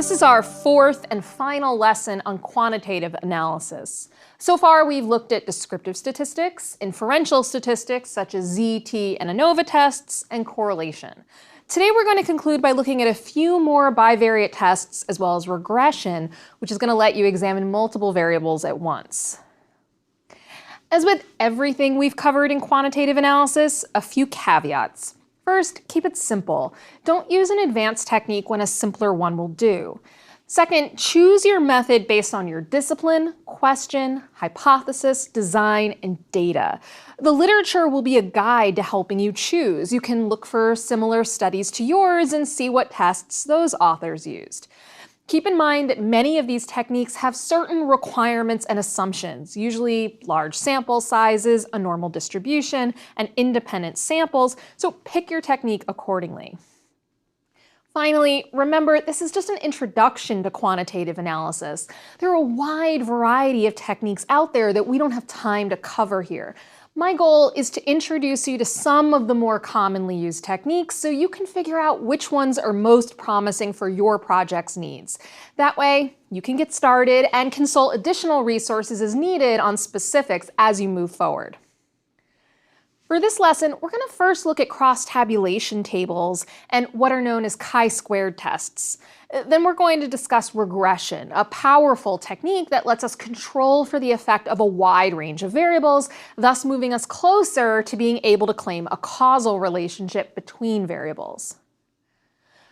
This is our fourth and final lesson on quantitative analysis. So far, we've looked at descriptive statistics, inferential statistics such as Z, T, and ANOVA tests, and correlation. Today, we're going to conclude by looking at a few more bivariate tests as well as regression, which is going to let you examine multiple variables at once. As with everything we've covered in quantitative analysis, a few caveats. First, keep it simple. Don't use an advanced technique when a simpler one will do. Second, choose your method based on your discipline, question, hypothesis, design, and data. The literature will be a guide to helping you choose. You can look for similar studies to yours and see what tests those authors used. Keep in mind that many of these techniques have certain requirements and assumptions, usually large sample sizes, a normal distribution, and independent samples, so pick your technique accordingly. Finally, remember, this is just an introduction to quantitative analysis. There are a wide variety of techniques out there that we don't have time to cover here. My goal is to introduce you to some of the more commonly used techniques so you can figure out which ones are most promising for your project's needs. That way, you can get started and consult additional resources as needed on specifics as you move forward. For this lesson, we're going to first look at cross-tabulation tables and what are known as chi-squared tests. Then we're going to discuss regression, a powerful technique that lets us control for the effect of a wide range of variables, thus moving us closer to being able to claim a causal relationship between variables.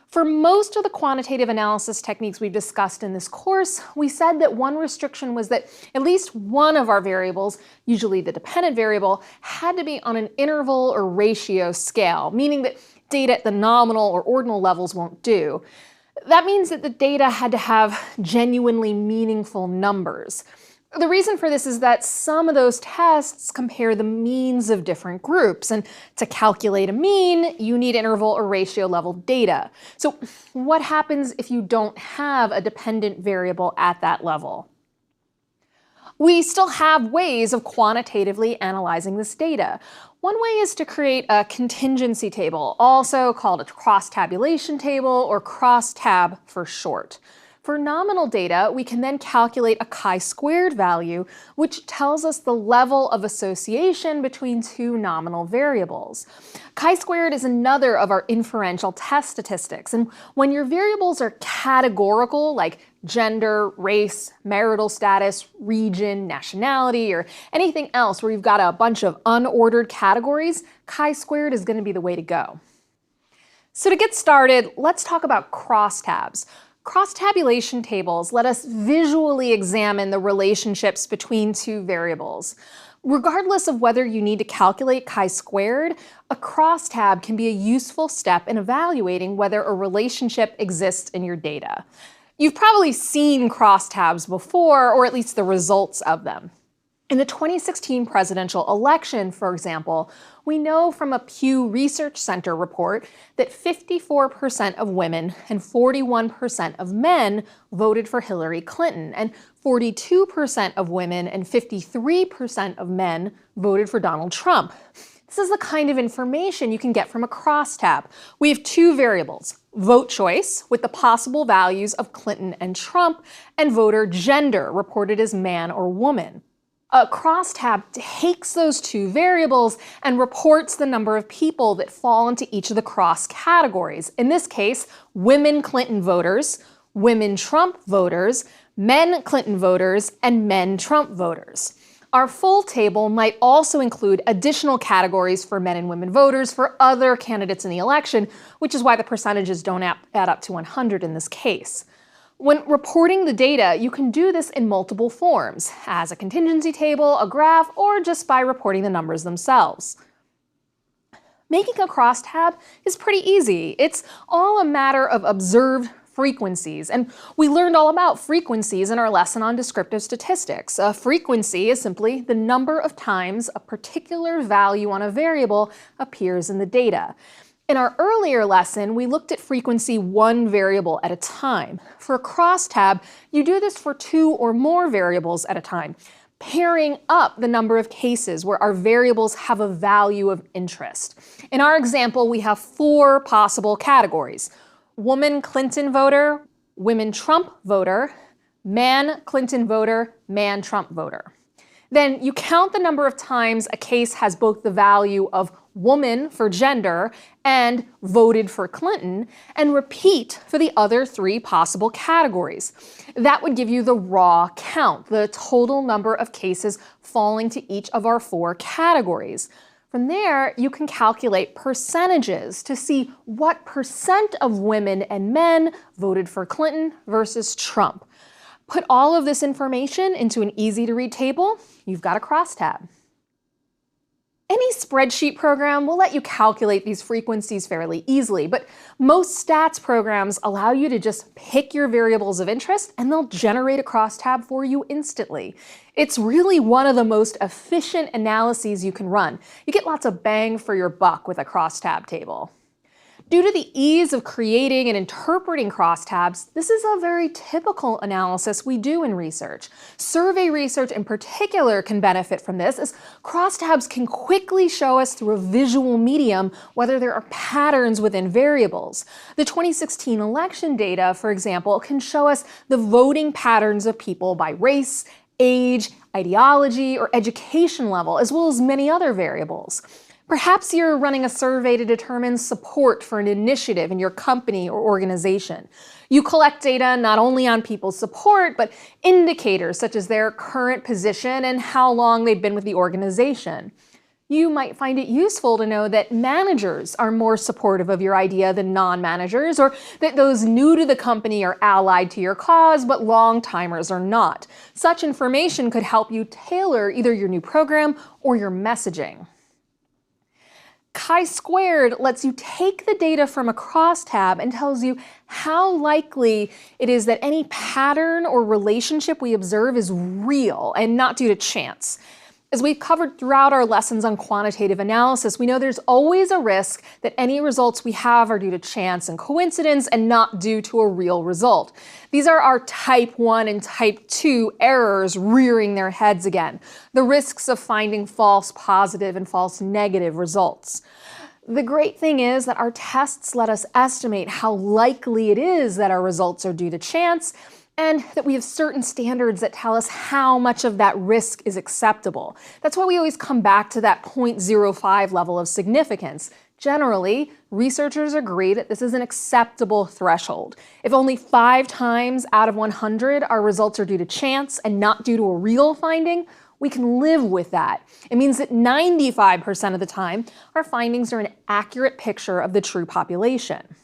For most of the quantitative analysis techniques we've discussed in this course, we said that one restriction was that at least one of our variables, usually the dependent variable, had to be on an interval or ratio scale, meaning that data at the nominal or ordinal levels won't do. That means that the data had to have genuinely meaningful numbers. The reason for this is that some of those tests compare the means of different groups, and to calculate a mean, you need interval or ratio level data. So what happens if you don't have a dependent variable at that level? We still have ways of quantitatively analyzing this data. One way is to create a contingency table, also called a cross-tabulation table or cross-tab for short. For nominal data, we can then calculate a chi-squared value, which tells us the level of association between two nominal variables. Chi-squared is another of our inferential test statistics, and when your variables are categorical, like gender, race, marital status, region, nationality, or anything else where you've got a bunch of unordered categories, chi-squared is going to be the way to go. So to get started, let's talk about crosstabs. Cross-tabulation tables let us visually examine the relationships between two variables. Regardless of whether you need to calculate chi-squared, a crosstab can be a useful step in evaluating whether a relationship exists in your data. You've probably seen crosstabs before, or at least the results of them. In the 2016 presidential election, for example, we know from a Pew Research Center report that 54% of women and 41% of men voted for Hillary Clinton, and 42% of women and 53% of men voted for Donald Trump. This is the kind of information you can get from a crosstab. We have two variables: vote choice, with the possible values of Clinton and Trump, and voter gender, reported as man or woman. A crosstab takes those two variables and reports the number of people that fall into each of the cross categories. In this case, women Clinton voters, women Trump voters, men Clinton voters, and men Trump voters. Our full table might also include additional categories for men and women voters for other candidates in the election, which is why the percentages don't add up to 100 in this case. When reporting the data, you can do this in multiple forms, as a contingency table, a graph, or just by reporting the numbers themselves. Making a crosstab is pretty easy. It's all a matter of observed frequencies, and we learned all about frequencies in our lesson on descriptive statistics. A frequency is simply the number of times a particular value on a variable appears in the data. In our earlier lesson, we looked at frequency one variable at a time. For a crosstab, you do this for two or more variables at a time, pairing up the number of cases where our variables have a value of interest. In our example, we have four possible categories: woman Clinton voter, women Trump voter, man Clinton voter, man Trump voter. Then you count the number of times a case has both the value of woman for gender and voted for Clinton, and repeat for the other 3 possible categories. That would give you the raw count, the total number of cases falling to each of our 4 categories. From there, you can calculate percentages to see what percent of women and men voted for Clinton versus Trump. Put all of this information into an easy-to-read table, you've got a crosstab. Any spreadsheet program will let you calculate these frequencies fairly easily, but most stats programs allow you to just pick your variables of interest and they'll generate a crosstab for you instantly. It's really one of the most efficient analyses you can run. You get lots of bang for your buck with a crosstab table. Due to the ease of creating and interpreting crosstabs, this is a very typical analysis we do in research. Survey research in particular can benefit from this, as crosstabs can quickly show us through a visual medium whether there are patterns within variables. The 2016 election data, for example, can show us the voting patterns of people by race, age, ideology, or education level, as well as many other variables. Perhaps you're running a survey to determine support for an initiative in your company or organization. You collect data not only on people's support, but indicators such as their current position and how long they've been with the organization. You might find it useful to know that managers are more supportive of your idea than non-managers, or that those new to the company are allied to your cause, but long-timers are not. Such information could help you tailor either your new program or your messaging. Chi-squared lets you take the data from a crosstab and tells you how likely it is that any pattern or relationship we observe is real and not due to chance. As we've covered throughout our lessons on quantitative analysis, we know there's always a risk that any results we have are due to chance and coincidence and not due to a real result. These are our type 1 and type 2 errors rearing their heads again, the risks of finding false positive and false negative results. The great thing is that our tests let us estimate how likely it is that our results are due to chance, and that we have certain standards that tell us how much of that risk is acceptable. That's why we always come back to that 0.05 level of significance. Generally, researchers agree that this is an acceptable threshold. If only 5 times out of 100 our results are due to chance and not due to a real finding, we can live with that. It means that 95% of the time, our findings are an accurate picture of the true population.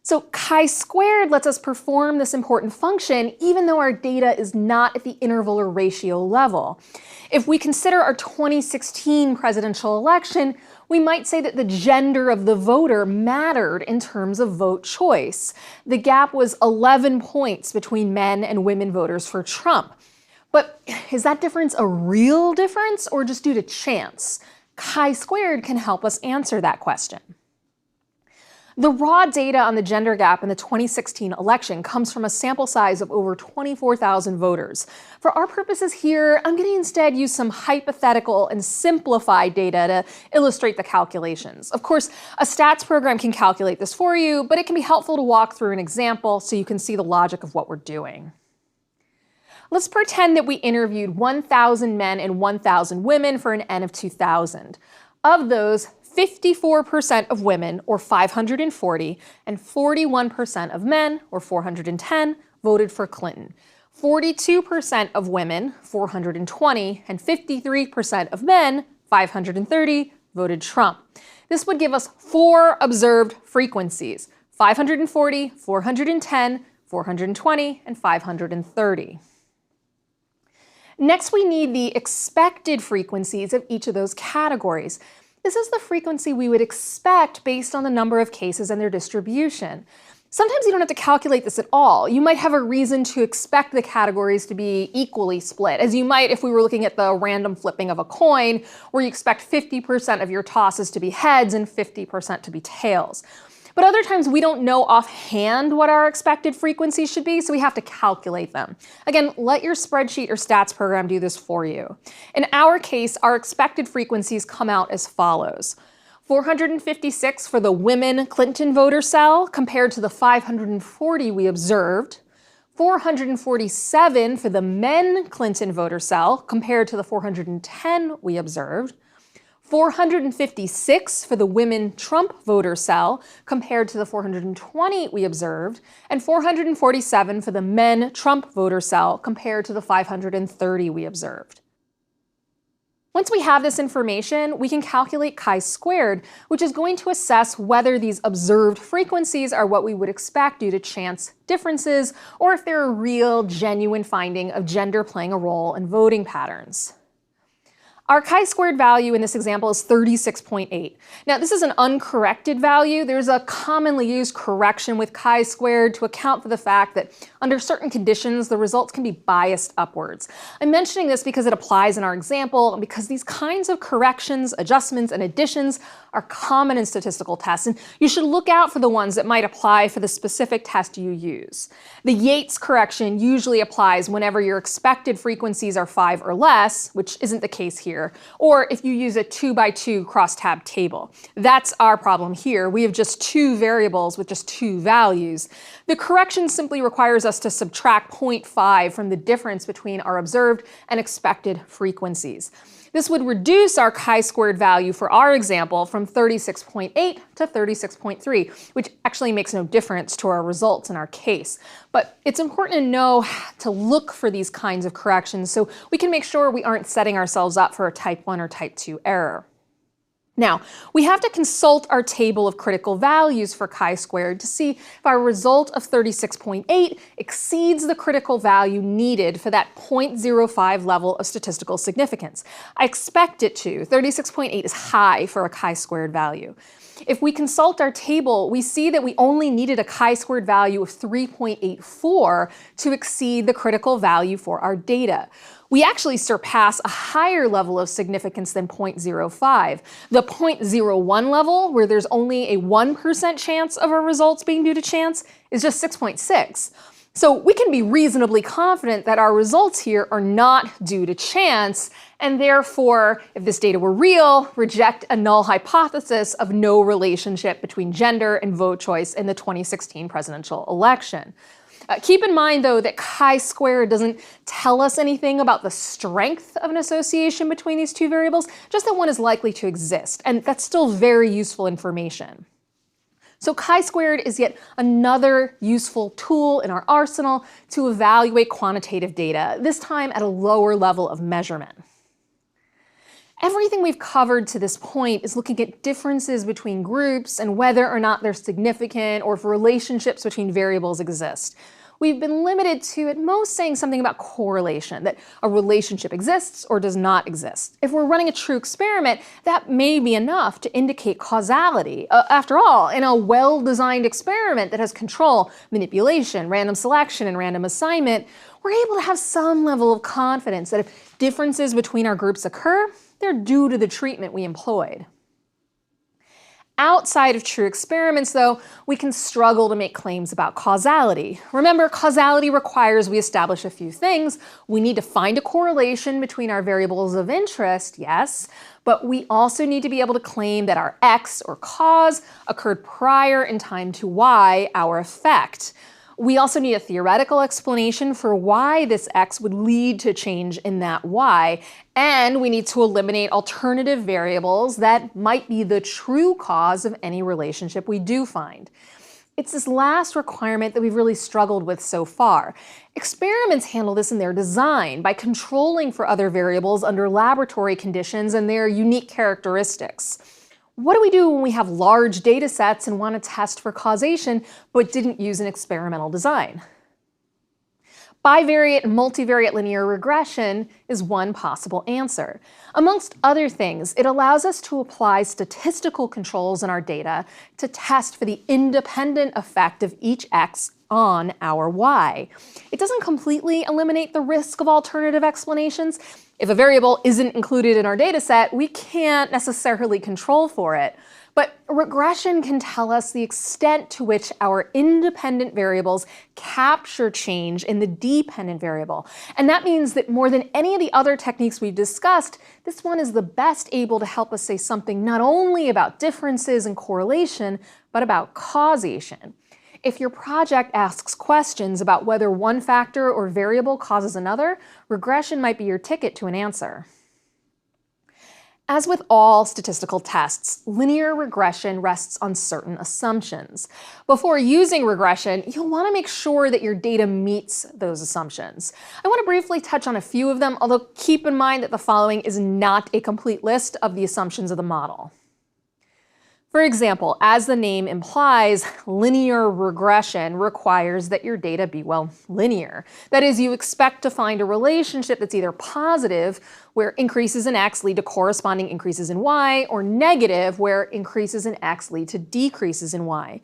So chi-squared lets us perform this important function even though our data is not at the interval or ratio level. If we consider our 2016 presidential election, we might say that the gender of the voter mattered in terms of vote choice. The gap was 11 points between men and women voters for Trump. But is that difference a real difference or just due to chance? Chi-squared can help us answer that question. The raw data on the gender gap in the 2016 election comes from a sample size of over 24,000 voters. For our purposes here, I'm going to instead use some hypothetical and simplified data to illustrate the calculations. Of course, a stats program can calculate this for you, but it can be helpful to walk through an example so you can see the logic of what we're doing. Let's pretend that we interviewed 1,000 men and 1,000 women for an N of 2,000. Of those, 54% of women, or 540, and 41% of men, or 410, voted for Clinton. 42% of women, 420, and 53% of men, 530, voted Trump. This would give us 4 observed frequencies: 540, 410, 420, and 530. Next, we need the expected frequencies of each of those categories. This is the frequency we would expect based on the number of cases and their distribution. Sometimes you don't have to calculate this at all. You might have a reason to expect the categories to be equally split, as you might if we were looking at the random flipping of a coin, where you expect 50% of your tosses to be heads and 50% to be tails. But other times we don't know offhand what our expected frequencies should be, so we have to calculate them. Again, let your spreadsheet or stats program do this for you. In our case, our expected frequencies come out as follows. 456 for the women Clinton voter cell compared to the 540 we observed, 447 for the men Clinton voter cell compared to the 410 we observed, 456 for the women Trump voter cell compared to the 420 we observed, and 447 for the men Trump voter cell compared to the 530 we observed. Once we have this information, we can calculate chi-squared, which is going to assess whether these observed frequencies are what we would expect due to chance differences, or if they're a real, genuine finding of gender playing a role in voting patterns. Our chi-squared value in this example is 36.8. Now, this is an uncorrected value. There's a commonly used correction with chi-squared to account for the fact that under certain conditions, the results can be biased upwards. I'm mentioning this because it applies in our example and because these kinds of corrections, adjustments, and additions are common in statistical tests, and you should look out for the ones that might apply for the specific test you use. The Yates correction usually applies whenever your expected frequencies are 5 or less, which isn't the case here, or if you use a 2x2 crosstab table. That's our problem here. We have just two variables with just two values. The correction simply requires us to subtract 0.5 from the difference between our observed and expected frequencies. This would reduce our chi-squared value for our example from 36.8 to 36.3, which actually makes no difference to our results in our case. But it's important to know to look for these kinds of corrections so we can make sure we aren't setting ourselves up for a type 1 or type 2 error. Now, we have to consult our table of critical values for chi-squared to see if our result of 36.8 exceeds the critical value needed for that 0.05 level of statistical significance. I expect it to. 36.8 is high for a chi-squared value. If we consult our table, we see that we only needed a chi-squared value of 3.84 to exceed the critical value for our data. We actually surpass a higher level of significance than 0.05. The 0.01 level, where there's only a 1% chance of our results being due to chance, is just 6.6. So we can be reasonably confident that our results here are not due to chance, and therefore, if this data were real, reject a null hypothesis of no relationship between gender and vote choice in the 2016 presidential election. Keep in mind, though, that chi-squared doesn't tell us anything about the strength of an association between these two variables, just that one is likely to exist, and that's still very useful information. So chi-squared is yet another useful tool in our arsenal to evaluate quantitative data, this time at a lower level of measurement. Everything we've covered to this point is looking at differences between groups and whether or not they're significant or if relationships between variables exist. We've been limited to at most saying something about correlation, that a relationship exists or does not exist. If we're running a true experiment, that may be enough to indicate causality. After all, in a well-designed experiment that has control, manipulation, random selection, and random assignment, we're able to have some level of confidence that if differences between our groups occur, they're due to the treatment we employed. Outside of true experiments, though, we can struggle to make claims about causality. Remember, causality requires we establish a few things. We need to find a correlation between our variables of interest, yes, but we also need to be able to claim that our X, or cause, occurred prior in time to Y, our effect. We also need a theoretical explanation for why this X would lead to change in that Y, and we need to eliminate alternative variables that might be the true cause of any relationship we do find. It's this last requirement that we've really struggled with so far. Experiments handle this in their design by controlling for other variables under laboratory conditions and their unique characteristics. What do we do when we have large data sets and want to test for causation but didn't use an experimental design? Bivariate and multivariate linear regression is one possible answer. Amongst other things, it allows us to apply statistical controls in our data to test for the independent effect of each X on our y. It doesn't completely eliminate the risk of alternative explanations. If a variable isn't included in our data set, we can't necessarily control for it. But regression can tell us the extent to which our independent variables capture change in the dependent variable. And that means that more than any of the other techniques we've discussed, this one is the best able to help us say something not only about differences and correlation, but about causation. If your project asks questions about whether one factor or variable causes another, regression might be your ticket to an answer. As with all statistical tests, linear regression rests on certain assumptions. Before using regression, you'll want to make sure that your data meets those assumptions. I want to briefly touch on a few of them, although keep in mind that the following is not a complete list of the assumptions of the model. For example, as the name implies, linear regression requires that your data be, well, linear. That is, you expect to find a relationship that's either positive, where increases in x lead to corresponding increases in y, or negative, where increases in x lead to decreases in y.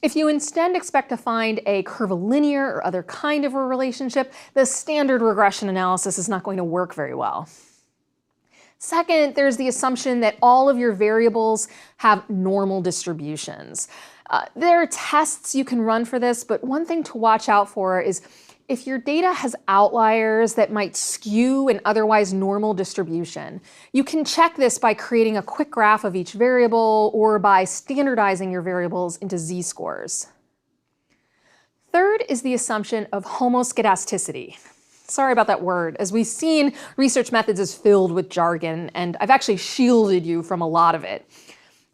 If you instead expect to find a curvilinear or other kind of a relationship, the standard regression analysis is not going to work very well. Second, there's the assumption that all of your variables have normal distributions. There are tests you can run for this, but one thing to watch out for is if your data has outliers that might skew an otherwise normal distribution. You can check this by creating a quick graph of each variable or by standardizing your variables into z-scores. Third is the assumption of homoscedasticity. Sorry about that word. As we've seen, research methods is filled with jargon, and I've actually shielded you from a lot of it.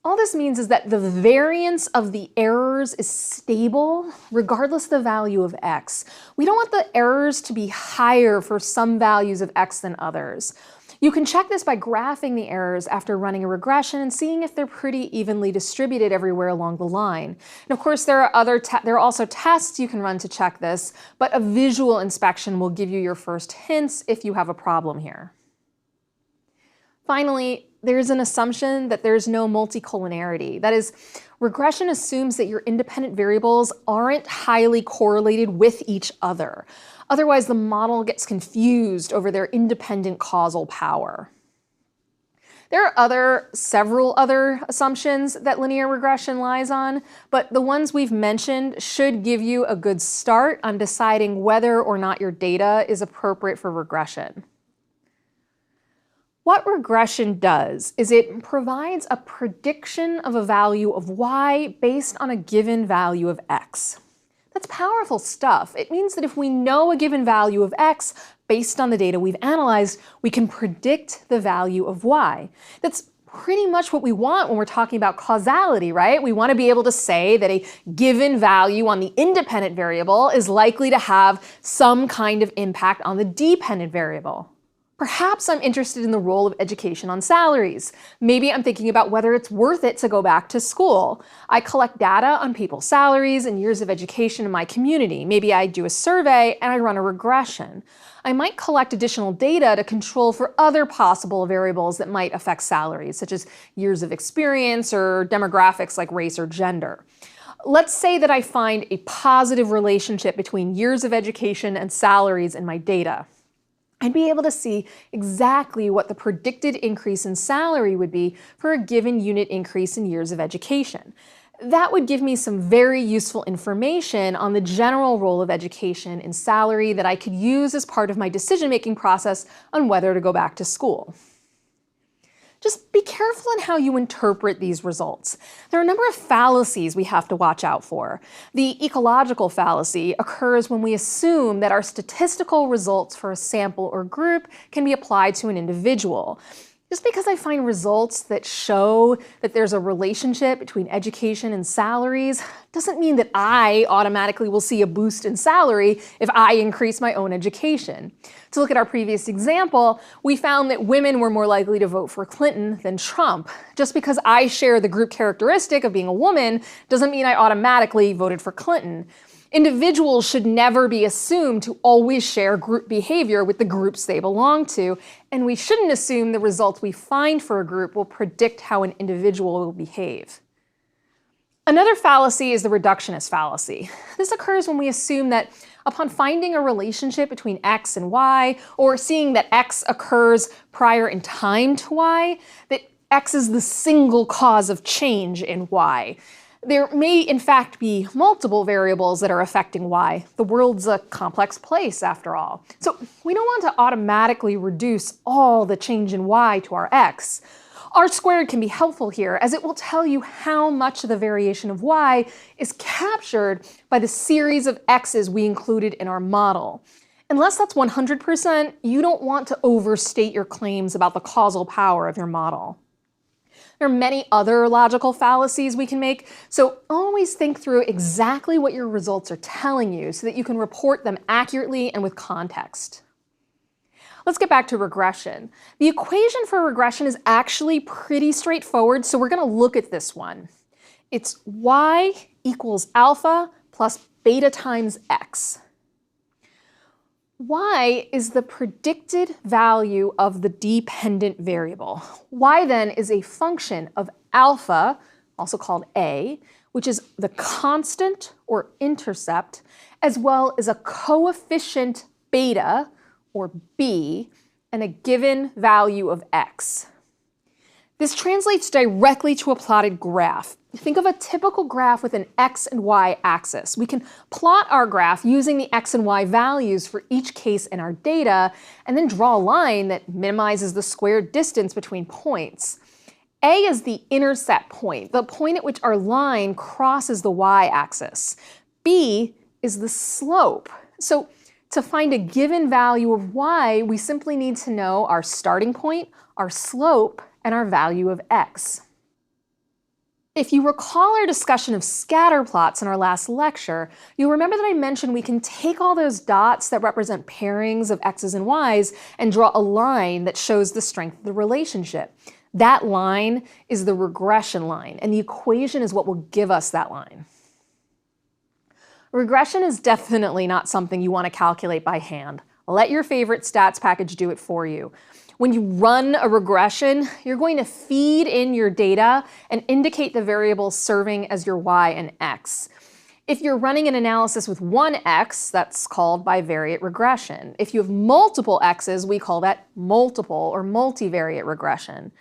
All this means is that the variance of the errors is stable regardless of the value of x. We don't want the errors to be higher for some values of x than others. You can check this by graphing the errors after running a regression and seeing if they're pretty evenly distributed everywhere along the line. And of course, there are also tests you can run to check this, but a visual inspection will give you your first hints if you have a problem here. Finally, there's an assumption that there's no multicollinearity. That is, regression assumes that your independent variables aren't highly correlated with each other. Otherwise, the model gets confused over their independent causal power. There are several other assumptions that linear regression lies on, but the ones we've mentioned should give you a good start on deciding whether or not your data is appropriate for regression. What regression does is it provides a prediction of a value of y based on a given value of x. That's powerful stuff. It means that if we know a given value of x based on the data we've analyzed, we can predict the value of y. That's pretty much what we want when we're talking about causality, right? We want to be able to say that a given value on the independent variable is likely to have some kind of impact on the dependent variable. Perhaps I'm interested in the role of education on salaries. Maybe I'm thinking about whether it's worth it to go back to school. I collect data on people's salaries and years of education in my community. Maybe I do a survey and I run a regression. I might collect additional data to control for other possible variables that might affect salaries, such as years of experience or demographics like race or gender. Let's say that I find a positive relationship between years of education and salaries in my data. I'd be able to see exactly what the predicted increase in salary would be for a given unit increase in years of education. That would give me some very useful information on the general role of education in salary that I could use as part of my decision-making process on whether to go back to school. Just be careful in how you interpret these results. There are a number of fallacies we have to watch out for. The ecological fallacy occurs when we assume that our statistical results for a sample or group can be applied to an individual. Just because I find results that show that there's a relationship between education and salaries doesn't mean that I automatically will see a boost in salary if I increase my own education. To look at our previous example, we found that women were more likely to vote for Clinton than Trump. Just because I share the group characteristic of being a woman doesn't mean I automatically voted for Clinton. Individuals should never be assumed to always share group behavior with the groups they belong to, and we shouldn't assume the results we find for a group will predict how an individual will behave. Another fallacy is the reductionist fallacy. This occurs when we assume that upon finding a relationship between x and y, or seeing that x occurs prior in time to y, that x is the single cause of change in y. There may, in fact, be multiple variables that are affecting y. The world's a complex place, after all. So we don't want to automatically reduce all the change in y to our x. R squared can be helpful here, as it will tell you how much of the variation of y is captured by the series of x's we included in our model. Unless that's 100%, you don't want to overstate your claims about the causal power of your model. There are many other logical fallacies we can make, so always think through exactly what your results are telling you so that you can report them accurately and with context. Let's get back to regression. The equation for regression is actually pretty straightforward, so we're going to look at this one. It's y equals alpha plus beta times x. Y is the predicted value of the dependent variable. Y then is a function of alpha, also called a, which is the constant or intercept, as well as a coefficient beta, or b, and a given value of x. This translates directly to a plotted graph. Think of a typical graph with an x and y axis. We can plot our graph using the x and y values for each case in our data, and then draw a line that minimizes the squared distance between points. A is the intercept point, the point at which our line crosses the y-axis. B is the slope. So to find a given value of y, we simply need to know our starting point, our slope, and our value of x. If you recall our discussion of scatter plots in our last lecture, you'll remember that I mentioned we can take all those dots that represent pairings of x's and y's and draw a line that shows the strength of the relationship. That line is the regression line, and the equation is what will give us that line. Regression is definitely not something you want to calculate by hand. Let your favorite stats package do it for you. When you run a regression, you're going to feed in your data and indicate the variables serving as your y and x. If you're running an analysis with one x, that's called bivariate regression. If you have multiple x's, we call that multiple or multivariate regression.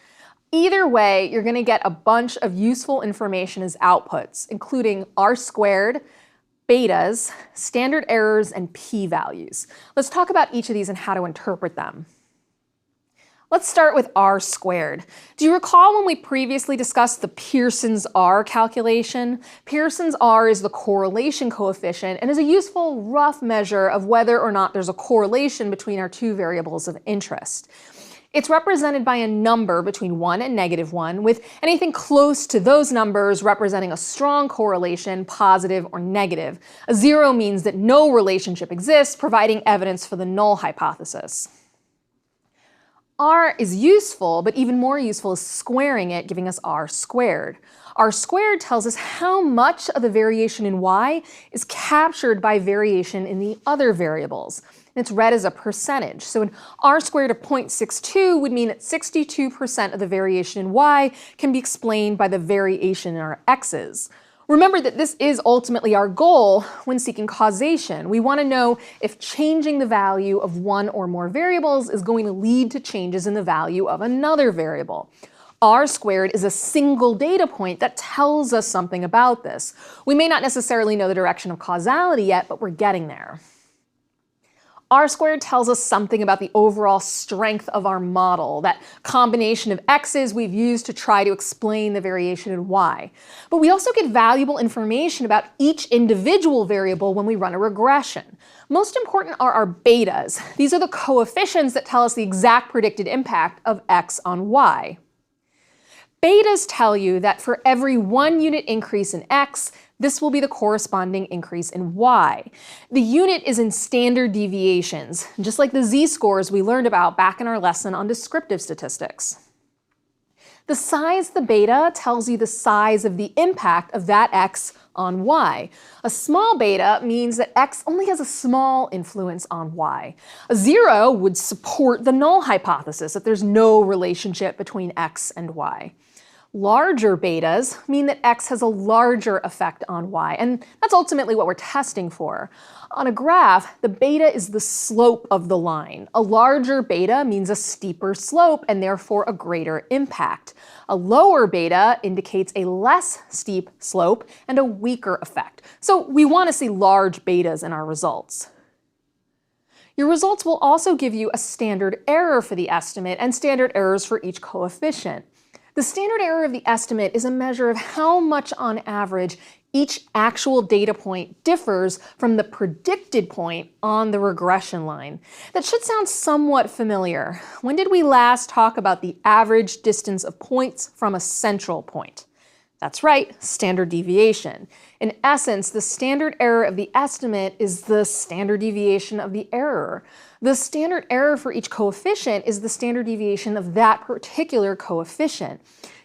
Either way, you're going to get a bunch of useful information as outputs, including R squared, betas, standard errors, and p-values. Let's talk about each of these and how to interpret them. Let's start with R squared. Do you recall when we previously discussed the Pearson's R calculation? Pearson's R is the correlation coefficient and is a useful rough measure of whether or not there's a correlation between our two variables of interest. It's represented by a number between 1 and -1, with anything close to those numbers representing a strong correlation, positive or negative. A 0 means that no relationship exists, providing evidence for the null hypothesis. R is useful, but even more useful is squaring it, giving us R squared. R squared tells us how much of the variation in y is captured by variation in the other variables. And it's read as a percentage. So an R squared of 0.62 would mean that 62% of the variation in y can be explained by the variation in our x's. Remember that this is ultimately our goal when seeking causation. We want to know if changing the value of one or more variables is going to lead to changes in the value of another variable. R squared is a single data point that tells us something about this. We may not necessarily know the direction of causality yet, but we're getting there. R squared tells us something about the overall strength of our model, that combination of x's we've used to try to explain the variation in y. But we also get valuable information about each individual variable when we run a regression. Most important are our betas. These are the coefficients that tell us the exact predicted impact of x on y. Betas tell you that for every 1 unit increase in x, this will be the corresponding increase in y. The unit is in standard deviations, just like the z-scores we learned about back in our lesson on descriptive statistics. The size of the beta tells you the size of the impact of that x on y. A small beta means that x only has a small influence on y. A 0 would support the null hypothesis, that there's no relationship between x and y. Larger betas mean that x has a larger effect on y, and that's ultimately what we're testing for. On a graph, the beta is the slope of the line. A larger beta means a steeper slope and therefore a greater impact. A lower beta indicates a less steep slope and a weaker effect. So we want to see large betas in our results. Your results will also give you a standard error for the estimate and standard errors for each coefficient. The standard error of the estimate is a measure of how much on average each actual data point differs from the predicted point on the regression line. That should sound somewhat familiar. When did we last talk about the average distance of points from a central point? That's right, standard deviation. In essence, the standard error of the estimate is the standard deviation of the error. The standard error for each coefficient is the standard deviation of that particular coefficient.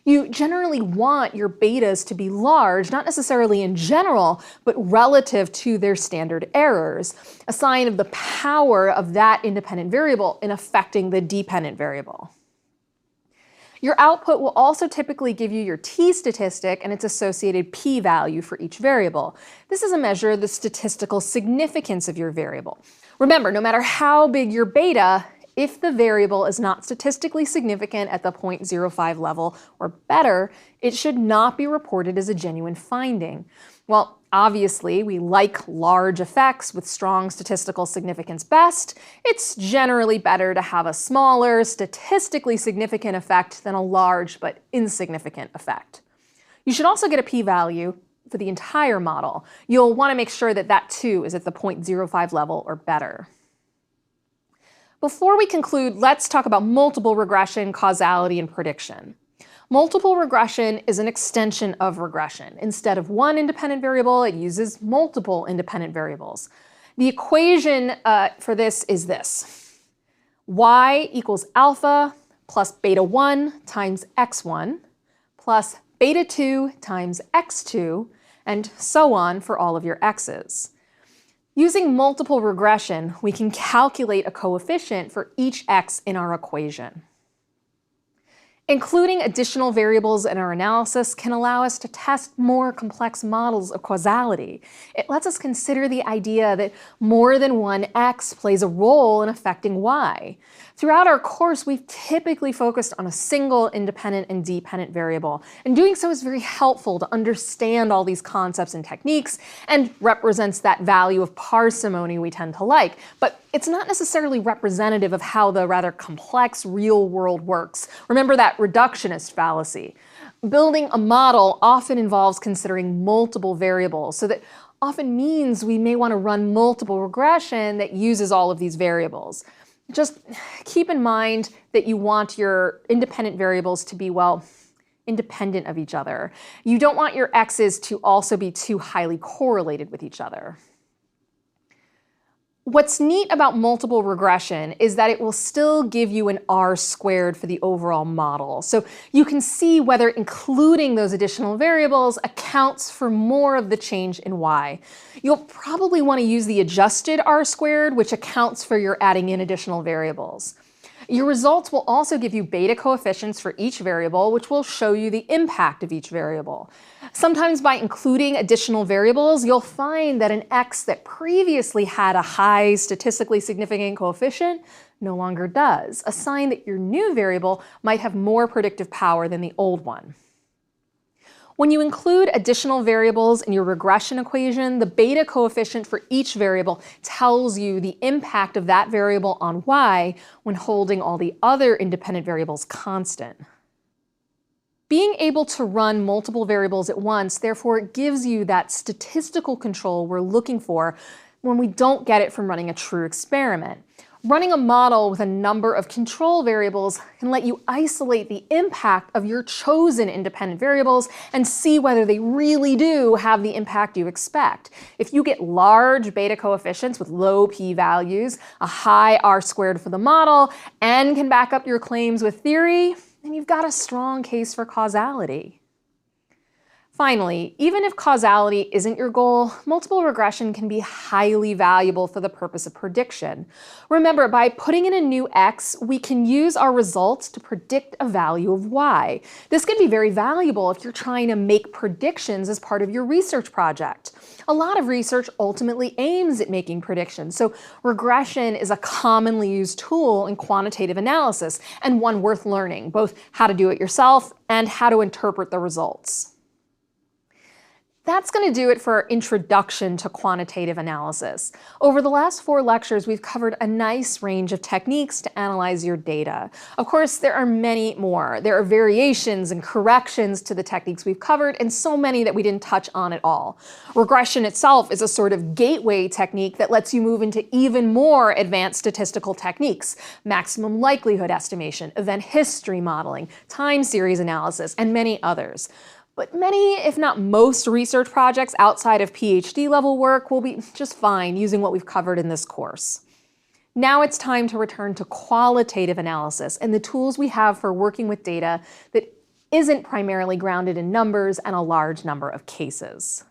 You generally want your betas to be large, not necessarily in general, but relative to their standard errors, a sign of the power of that independent variable in affecting the dependent variable. Your output will also typically give you your t-statistic and its associated p-value for each variable. This is a measure of the statistical significance of your variable. Remember, no matter how big your beta, if the variable is not statistically significant at the 0.05 level or better, it should not be reported as a genuine finding. Well, obviously, we like large effects with strong statistical significance best. It's generally better to have a smaller, statistically significant effect than a large but insignificant effect. You should also get a p-value for the entire model. You'll want to make sure that that too is at the 0.05 level or better. Before we conclude, let's talk about multiple regression, causality, and prediction. Multiple regression is an extension of regression. Instead of one independent variable, it uses multiple independent variables. The equation for this is this. Y equals alpha plus beta 1 times x1 plus beta 2 times x2, and so on for all of your x's. Using multiple regression, we can calculate a coefficient for each x in our equation. Including additional variables in our analysis can allow us to test more complex models of causality. It lets us consider the idea that more than one x plays a role in affecting y. Throughout our course, we've typically focused on a single independent and dependent variable, and doing so is very helpful to understand all these concepts and techniques and represents that value of parsimony we tend to like. But it's not necessarily representative of how the rather complex real world works. Remember that reductionist fallacy. Building a model often involves considering multiple variables, so that often means we may want to run multiple regression that uses all of these variables. Just keep in mind that you want your independent variables to be, well, independent of each other. You don't want your x's to also be too highly correlated with each other. What's neat about multiple regression is that it will still give you an r² for the overall model. So you can see whether including those additional variables accounts for more of the change in y. You'll probably want to use the adjusted r², which accounts for your adding in additional variables. Your results will also give you beta coefficients for each variable, which will show you the impact of each variable. Sometimes by including additional variables, you'll find that an x that previously had a high statistically significant coefficient no longer does, a sign that your new variable might have more predictive power than the old one. When you include additional variables in your regression equation, the beta coefficient for each variable tells you the impact of that variable on y when holding all the other independent variables constant. Being able to run multiple variables at once, therefore, gives you that statistical control we're looking for when we don't get it from running a true experiment. Running a model with a number of control variables can let you isolate the impact of your chosen independent variables and see whether they really do have the impact you expect. If you get large beta coefficients with low p-values, a high r² for the model, and can back up your claims with theory, then you've got a strong case for causality. Finally, even if causality isn't your goal, multiple regression can be highly valuable for the purpose of prediction. Remember, by putting in a new x, we can use our results to predict a value of y. This can be very valuable if you're trying to make predictions as part of your research project. A lot of research ultimately aims at making predictions, so regression is a commonly used tool in quantitative analysis, and one worth learning, both how to do it yourself and how to interpret the results. That's going to do it for our introduction to quantitative analysis. Over the last 4 lectures, we've covered a nice range of techniques to analyze your data. Of course, there are many more. There are variations and corrections to the techniques we've covered, and so many that we didn't touch on at all. Regression itself is a sort of gateway technique that lets you move into even more advanced statistical techniques: maximum likelihood estimation, event history modeling, time series analysis, and many others. But many, if not most, research projects outside of PhD level work will be just fine using what we've covered in this course. Now it's time to return to qualitative analysis and the tools we have for working with data that isn't primarily grounded in numbers and a large number of cases.